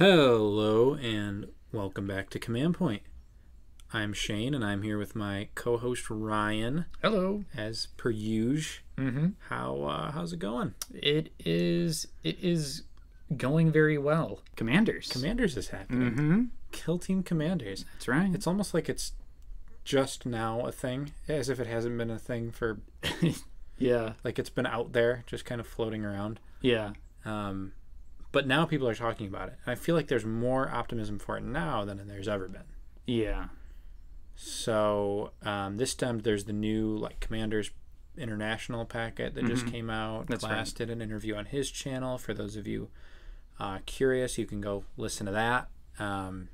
Hello and welcome back to Command Point. I'm Shane and I'm here with my co-host Ryan. Hello. As per usual. How's it going? It is going very well. Commanders is happening. Kill Team Commanders. That's right. It's almost like it's just now a thing, as if it hasn't been a thing for yeah. Like it's been out there, just kind of floating around. Yeah. But now people are talking about it. I feel like there's more optimism for it now than there's ever been. Yeah. So this time there's the new Commanders International packet that just came out. That's Glass right. did an interview on his channel. For those of you curious, you can go listen to that. And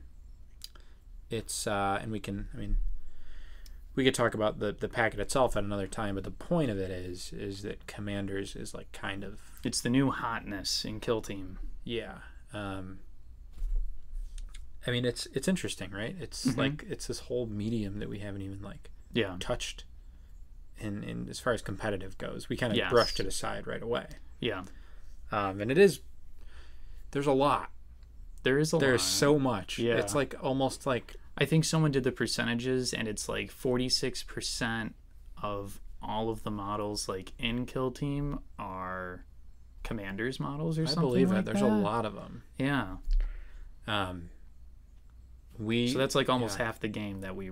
we could talk about the packet itself at another time, but the point of it is that Commanders is kind of... It's the new hotness in Kill Team. Yeah. It's interesting, right? It's it's this whole medium that we haven't even touched in as far as competitive goes. We kind of brushed it aside right away. Yeah. And it is... There's a lot. There's so much. Yeah. It's almost like... I think someone did the percentages, and it's 46% of all of the models in Kill Team are Commanders models or something. I believe that. There's a lot of them. Yeah. So that's almost half the game that we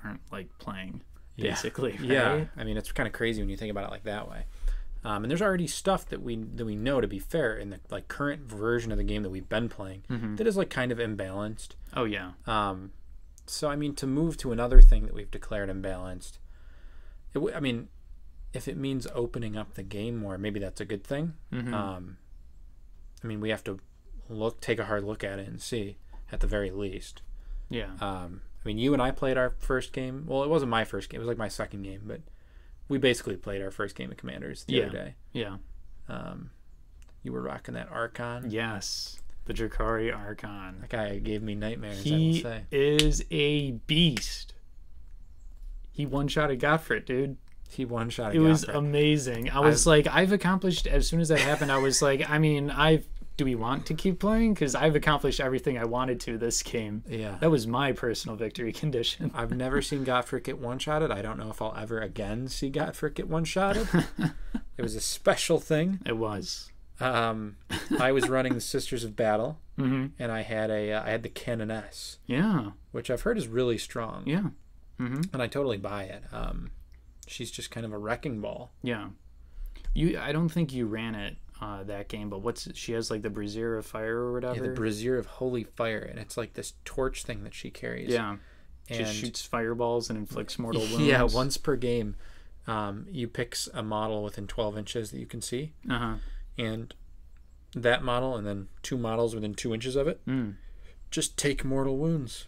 aren't playing, basically. Right? Yeah. It's kind of crazy when you think about it that way. And there's already stuff that we know, to be fair, in the current version of the game that we've been playing that is kind of imbalanced. Oh yeah. So to move to another thing that we've declared imbalanced, if it means opening up the game more, maybe that's a good thing. We have to take a hard look at it and see, at the very least. Yeah. You and I played our first game. Well, it wasn't my first game. It was my second game, but we basically played our first game of Commanders the other day. Yeah. You were rocking that ARCHON. Yes. The DRUHAKRI ARCHON. That guy gave me nightmares, I will say. He is a beast. He one-shotted Gottfried, dude. He one-shotted It was amazing. I was I've accomplished, as soon as that happened, I was do we want to keep playing? Because I've accomplished everything I wanted to this game. Yeah. That was my personal victory condition. I've never seen Gottfried get one-shotted. I don't know if I'll ever again see Gottfried get one-shotted. It was a special thing. It was. I was running the Sisters of Battle, and I had the CANNONESS. Yeah. Which I've heard is really strong. Yeah. And I totally buy it. She's just kind of a wrecking ball. Yeah. I don't think you ran it that game, but she has the Brazier of Fire or whatever. Yeah, the Brazier of Holy Fire, and it's this torch thing that she carries. Yeah. And she shoots fireballs and inflicts mortal wounds. Yeah, once per game, you pick a model within 12 inches that you can see. And that model, and then 2 models within 2 inches of it, just take mortal wounds.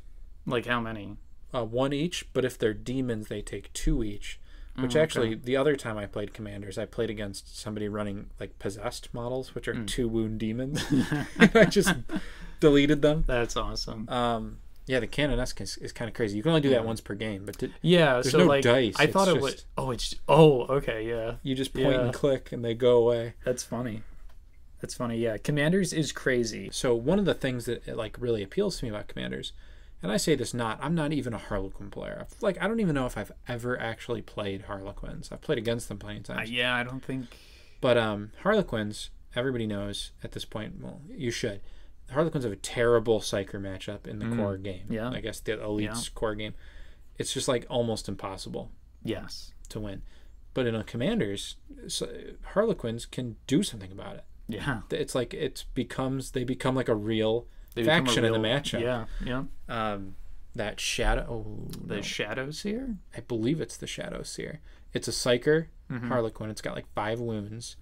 How many? 1 each, but if they're demons, they take 2 each. Which actually, the other time I played Commanders, I played against somebody running possessed models, which are 2 wound demons. And I just deleted them. That's awesome. Yeah, the CANNONESS is kind of crazy. You can only do that once per game, but there's so no dice. I thought it was. Okay, yeah. You just point and click, and they go away. That's funny. Yeah, Commanders is crazy. So one of the things that really appeals to me about Commanders, and I say this I'm not even a Harlequin player. I don't even know if I've ever actually played Harlequins. I've played against them plenty of times. Yeah, I don't think. But Harlequins, everybody knows at this point. Well, you should. The Harlequins have a terrible Psyker matchup in the core game. Yeah. I guess the Elite's core game. It's just almost impossible. Yes. To win. But in a Commanders, Harlequins can do something about it. Yeah. It's they become a real faction in the matchup. Yeah. That Shadow... The SHADOWSEER? I believe it's the SHADOWSEER. It's a Psyker Harlequin. It's got 5 wounds.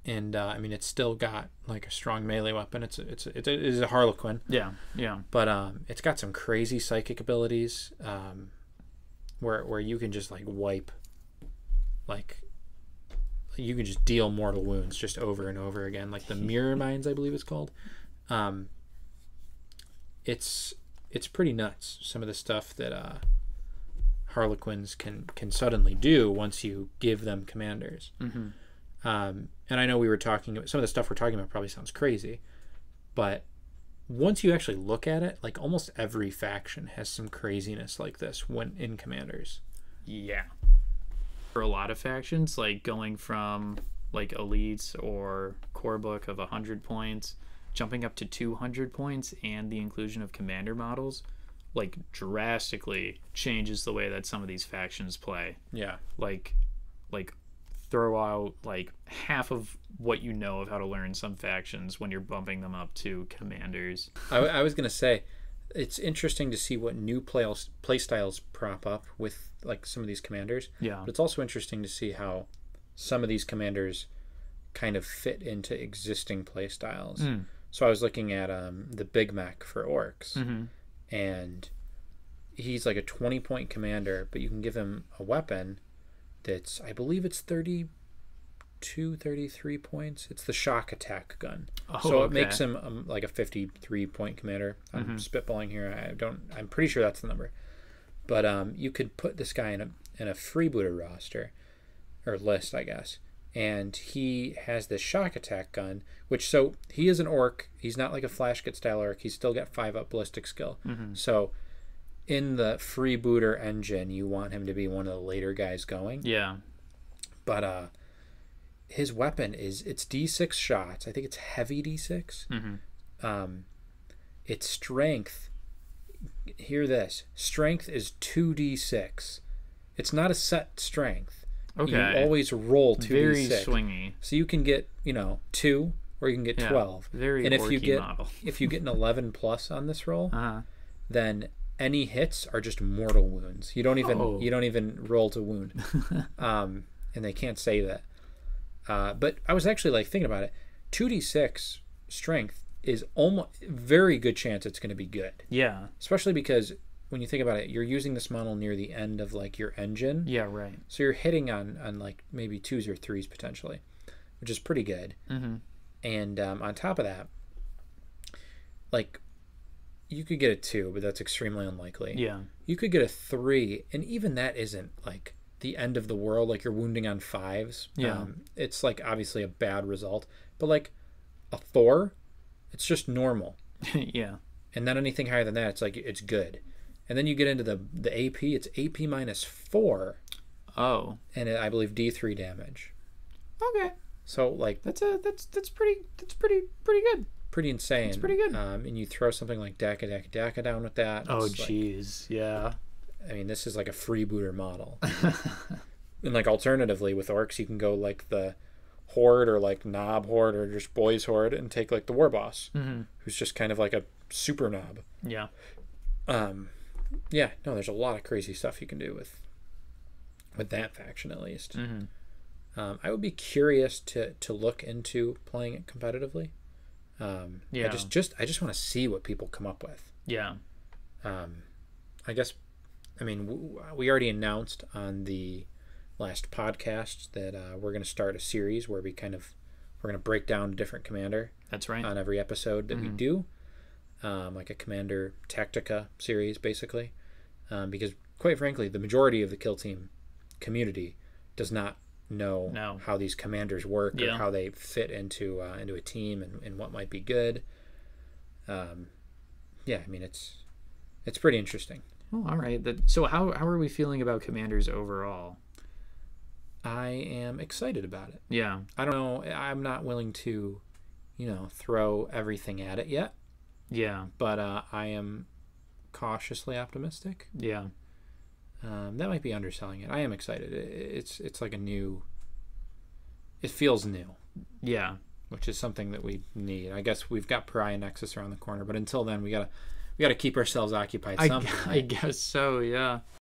And it's still got a strong melee weapon. It is a Harlequin. Yeah. But it's got some crazy psychic abilities, where you can just wipe, you can just deal mortal wounds just over and over again. The Mirror Mines, I believe it's called. It's pretty nuts, some of the stuff that Harlequins can suddenly do once you give them commanders. And I know we were talking, some of the stuff we're talking about probably sounds crazy, But once you actually look at it, like almost every faction has some craziness like this when in Commanders. Yeah. For a lot of factions, like going from like elites or core book of 100 points, jumping up to 200 points, and the inclusion of commander models, like drastically changes the way that some of these factions play. Yeah. Like throw out like half of what you know of how to learn some factions when you're bumping them up to commanders. I was going to say, it's interesting to see what new play styles prop up with like some of these commanders. Yeah. But it's also interesting to see how some of these commanders kind of fit into existing play styles. So I was looking at the Big Mech for orcs, and he's like a 20-point commander, but you can give him a weapon that's, I believe it's 32, 33 points. It's the shock attack gun. So it makes him like a 53-point commander. I'm spitballing here. I'm pretty sure that's the number. But you could put this guy in a freebooter roster, or list, I guess. And he has this shock attack gun, which, so he is an orc. He's not like a flash get style orc. He's still got 5-up ballistic skill. So in the freebooter engine, you want him to be one of the later guys going. Yeah. But his weapon it's D6 shots. I think it's heavy D6. Its strength, hear this, strength is 2D6. It's not a set strength. Okay. You always roll 2d6. Very swingy. So you can get, 2 or you can get 12. Very and model. if you get an 11 plus on this roll, then any hits are just mortal wounds. You don't even roll to wound. And they can't say that. But I was actually like thinking about it. 2d6 strength is almost very good chance it's going to be good. Yeah. Especially because when you think about it, you're using this model near the end of like your engine. Yeah, right. So you're hitting on like maybe 2s or 3s potentially, which is pretty good. And on top of that, like you could get a 2, but that's extremely unlikely. Yeah. You could get a 3, and even that isn't like the end of the world. Like you're wounding on 5s. Yeah. It's like obviously a bad result, but like a 4, it's just normal. Yeah. And then anything higher than that, it's like it's good. And then you get into the AP. It's AP -4. Oh. And I believe D3 damage. Okay. So like that's pretty good. Pretty insane. It's pretty good. And you throw something like Daka down with that. Oh jeez. Yeah. I mean, this is like a freebooter model. And like alternatively with orcs, you can go like the horde or like knob horde or just boys horde and take like the war boss, who's just kind of like a super knob. Yeah. Yeah, no, there's a lot of crazy stuff you can do with that faction at least. I would be curious to look into playing it competitively. Yeah. I just want to see what people come up with. Yeah. I guess, I mean, we already announced on the last podcast that we're going to start a series where we're going to break down a different commander. That's right. On every episode that we do. Like a Commander Tactica series, basically. Because, quite frankly, the majority of the Kill Team community does not know how these commanders work or how they fit into a team and what might be good. Yeah, I mean, it's pretty interesting. Oh, all right. So how are we feeling about commanders overall? I am excited about it. Yeah. I don't know. I'm not willing to, throw everything at it yet. Yeah. But I am cautiously optimistic. Yeah. That might be underselling it. I am excited. It's like a new... It feels new. Yeah. Which is something that we need. I guess we've got Pariah Nexus around the corner, but until then we gotta keep ourselves occupied somehow. I guess so, yeah.